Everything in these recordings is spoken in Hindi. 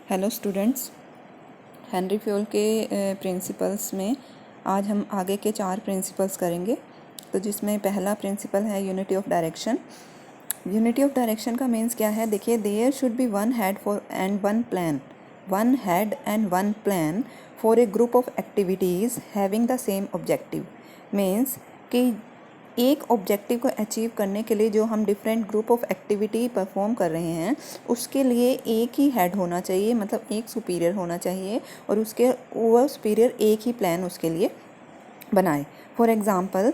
हेलो स्टूडेंट्स, हेनरी फ्योल के प्रिंसिपल्स में आज हम आगे के 4 प्रिंसिपल्स करेंगे। तो जिसमें पहला प्रिंसिपल है unity of direction. Unity of direction का मीन्स क्या है? देखिए, there should be one head for and one plan for a group of activities having the same objective. Means कि एक ऑब्जेक्टिव को अचीव करने के लिए जो हम different group of activity perform कर रहे हैं उसके लिए एक ही हेड होना चाहिए, मतलब एक सुपीरियर होना चाहिए, और उसके वो सुपीरियर एक ही प्लान उसके लिए बनाए। फॉर एग्ज़ाम्पल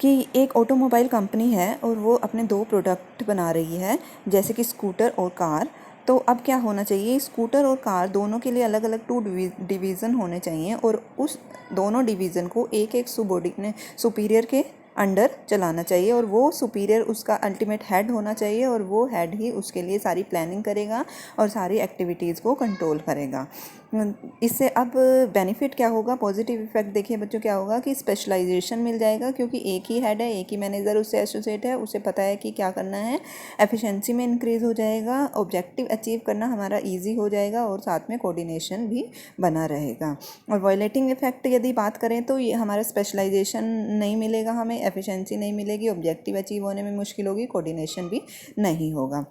कि एक ऑटोमोबाइल कंपनी है और वो अपने 2 प्रोडक्ट बना रही है, जैसे कि स्कूटर और कार। तो अब क्या होना चाहिए? स्कूटर और कार दोनों के लिए अलग अलग 2 डिवीज़न होने चाहिए और उस दोनों डिवीज़न को एक एक सुपीरियर के अंडर चलाना चाहिए, और वो सुपीरियर उसका अल्टीमेट हेड होना चाहिए, और वो हेड ही उसके लिए सारी प्लानिंग करेगा और सारी एक्टिविटीज़ को कंट्रोल करेगा। इससे अब बेनिफिट क्या होगा? पॉजिटिव इफेक्ट देखिए बच्चों, क्या होगा कि स्पेशलाइजेशन मिल जाएगा, क्योंकि एक ही हेड है, एक ही मैनेजर उससे एसोसिएट है, उसे पता है कि क्या करना है। एफिशिएंसी में इंक्रीज़ हो जाएगा, ऑब्जेक्टिव अचीव करना हमारा ईजी हो जाएगा, और साथ में कोऑर्डिनेशन भी बना रहेगा। और वायलेटिंग इफेक्ट यदि बात करें तो ये हमारा स्पेशलाइजेशन नहीं मिलेगा, हमें एफिशिएंसी नहीं मिलेगी, ऑब्जेक्टिव अचीव होने में मुश्किल होगी, कोऑर्डिनेशन भी नहीं होगा।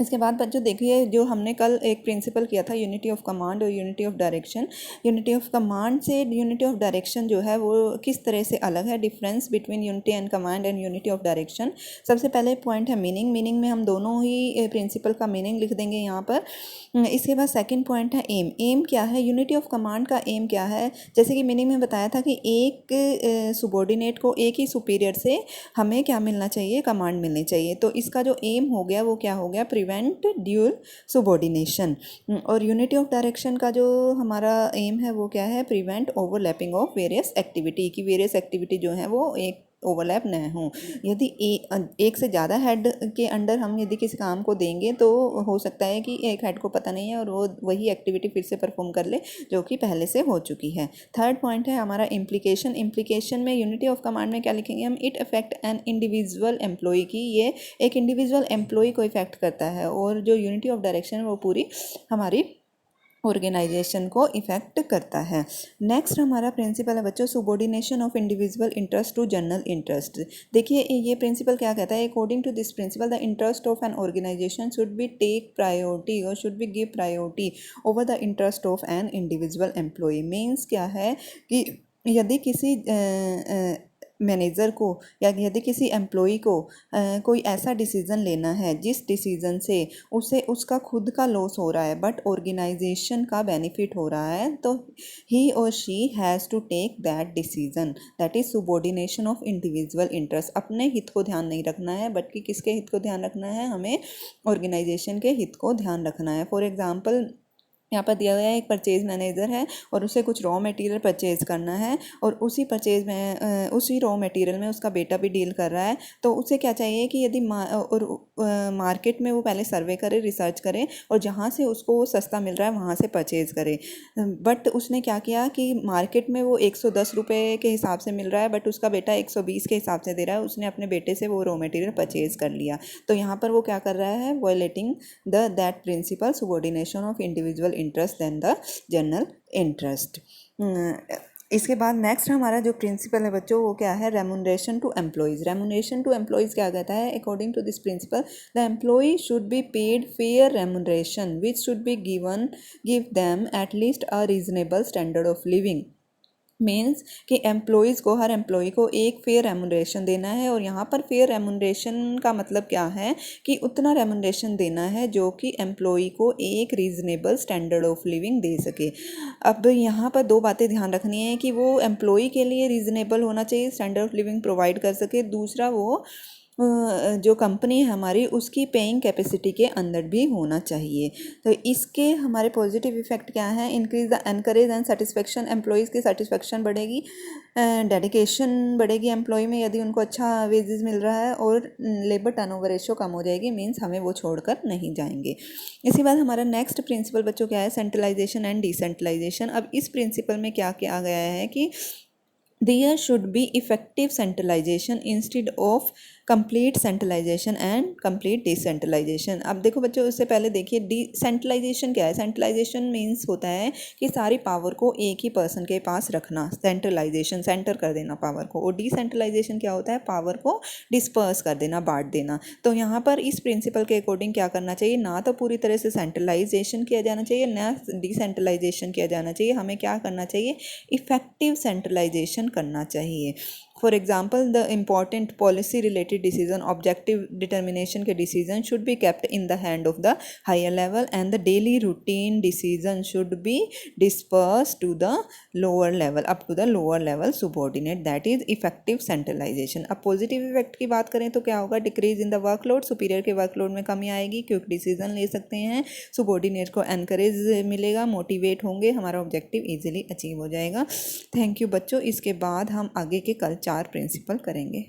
इसके बाद बच्चों देखिए, जो हमने कल एक प्रिंसिपल किया था यूनिटी ऑफ कमांड और unity of direction. Unity of command से यूनिटी ऑफ डायरेक्शन जो है वो किस तरह से अलग है, difference between unity and command and unity of direction. सबसे पहले पॉइंट है मीनिंग में हम दोनों ही प्रिंसिपल का मीनिंग लिख देंगे यहाँ पर। इसके बाद सेकंड पॉइंट है एम क्या है? यूनिटी ऑफ कमांड का एम क्या है? जैसे कि मीनिंग में बताया था कि एक सुबॉर्डिनेट को एक ही सुपीरियर से हमें क्या मिलना चाहिए? कमांड मिलनी चाहिए। तो इसका जो एम हो गया वो क्या हो गया? Prevent dual subordination. और यूनिटी ऑफ डायरेक्शन का जो हमारा एम है वो क्या है? Prevent overlapping of various activity, की वेरियस एक्टिविटी जो है वो एक ओवरलैप न हो। यदि एक से ज़्यादा हेड के अंडर हम यदि किसी काम को देंगे तो हो सकता है कि एक हेड को पता नहीं है और वो वही एक्टिविटी फिर से परफॉर्म कर ले जो कि पहले से हो चुकी है। थर्ड पॉइंट है हमारा इम्प्लीकेशन में यूनिटी ऑफ कमांड में क्या लिखेंगे हम? It affect an individual employee की, ये एक इंडिविजुअल एम्प्लॉय को इफेक्ट करता है, और जो यूनिटी ऑफ डायरेक्शन वो पूरी हमारी ऑर्गेनाइजेशन को इफेक्ट करता है। नेक्स्ट हमारा प्रिंसिपल है बच्चों subordination of individual interest to general interest. देखिए ये प्रिंसिपल क्या कहता है? According to this principle the interest of an organisation should be take priority और should be give priority over the interest of an individual employee. Means क्या है कि यदि किसी मैनेजर को या यदि किसी एम्प्लॉय को कोई ऐसा डिसीज़न लेना है जिस डिसीज़न से उसे उसका खुद का लॉस हो रहा है बट ऑर्गेनाइजेशन का बेनिफिट हो रहा है, तो ही और she has to take that decision. That is subordination of individual interest. अपने हित को ध्यान नहीं रखना है बल्कि किसके हित को ध्यान रखना है? हमें ऑर्गेनाइजेशन के हित को ध्यान रखना है। फॉर एग्जाम्पल यहाँ पर दिया गया है एक परचेज मैनेजर है और उसे कुछ रॉ मटेरियल परचेज करना है, और उसी परचेज में उसी रॉ मटेरियल में उसका बेटा भी डील कर रहा है। तो उसे क्या चाहिए कि यदि मार्केट में वो पहले सर्वे करे, रिसर्च करे, और जहाँ से उसको वो सस्ता मिल रहा है वहाँ से परचेज़ करे। बट उसने क्या किया कि मार्केट में वो 110 रुपये के हिसाब से मिल रहा है बट उसका बेटा 120 के हिसाब से दे रहा है। उसने अपने बेटे से वो रॉ मटेरियल परचेज़ कर लिया। तो यहाँ पर वो क्या कर रहा है? Violating that principle subordination of individual interest then the general interest. इसके बाद नेक्स्ट हमारा जो प्रिंसिपल है बच्चों वो क्या है? Remuneration to employees. Remuneration to employees क्या कहता है? According to this principle the employee should be paid fair remuneration which should be give them at least a reasonable standard of living. Means कि एम्प्लॉयज़ को, हर एम्प्लॉय को एक फेयर रेमुनरेशन देना है, और यहाँ पर फेयर रेमुनरेशन का मतलब क्या है कि उतना रेमुनरेशन देना है जो कि एम्प्लॉय को एक रीज़नेबल स्टैंडर्ड ऑफ लिविंग दे सके। अब यहाँ पर 2 बातें ध्यान रखनी है कि वो एम्प्लॉय के लिए रीज़नेबल होना चाहिए, स्टैंडर्ड ऑफ लिविंग प्रोवाइड कर सके। दूसरा वो जो कंपनी है हमारी उसकी पेइंग कैपेसिटी के अंदर भी होना चाहिए। तो इसके हमारे पॉजिटिव इफेक्ट क्या है? Increase the encourage and satisfaction. Employees की सेटिस्फेक्शन बढ़ेगी, डेडिकेशन बढ़ेगी एम्प्लॉय में यदि उनको अच्छा वेजेस मिल रहा है, और लेबर टर्नओवर रेशियो कम हो जाएगी। मीन्स हमें वो छोड़कर नहीं जाएंगे। इसी बाद हमारा नेक्स्ट प्रिंसिपल बच्चों क्या है? Centralization and decentralization. अब इस प्रिंसिपल में क्या किया गया है कि there should be effective centralization instead of complete centralization and complete decentralization. अब देखो बच्चों, उससे पहले देखिए डिसेंट्रलाइजेशन क्या है। सेंट्रलाइजेशन मीन्स होता है कि सारी पावर को एक ही पर्सन के पास रखना, सेंट्रलाइजेशन सेंटर कर देना पावर को। और डिसेंट्रलाइजेशन क्या होता है, पावर को डिस्पर्स कर देना, बांट देना। तो यहाँ पर इस प्रिंसिपल के अकॉर्डिंग क्या करना चाहिए, ना तो पूरी तरह से सेंट्रलाइजेशन किया जाना चाहिए, ना डिसेंट्रलाइजेशन किया जाना चाहिए। हमें क्या करना चाहिए, इफेक्टिव सेंट्रलाइजेशन करना चाहिए। For example the important policy related decision, objective determination के decision should be kept in the hand of the higher level and the daily routine decision should be disperse to the lower level, up to the lower level subordinate, that is effective centralisation. अब पॉजिटिव इफेक्ट की बात करें तो क्या होगा, decrease in the workload, superior के वर्कलोड में कमी आएगी, क्विक डिसीजन ले सकते हैं, सुबॉर्डिनेट को एनकरेज मिलेगा, मोटिवेट होंगे, हमारा ऑब्जेक्टिव इजीली अचीव हो जाएगा। थैंक यू बच्चों। इसके बाद हम आगे के कल 4 प्रिंसिपल करेंगे।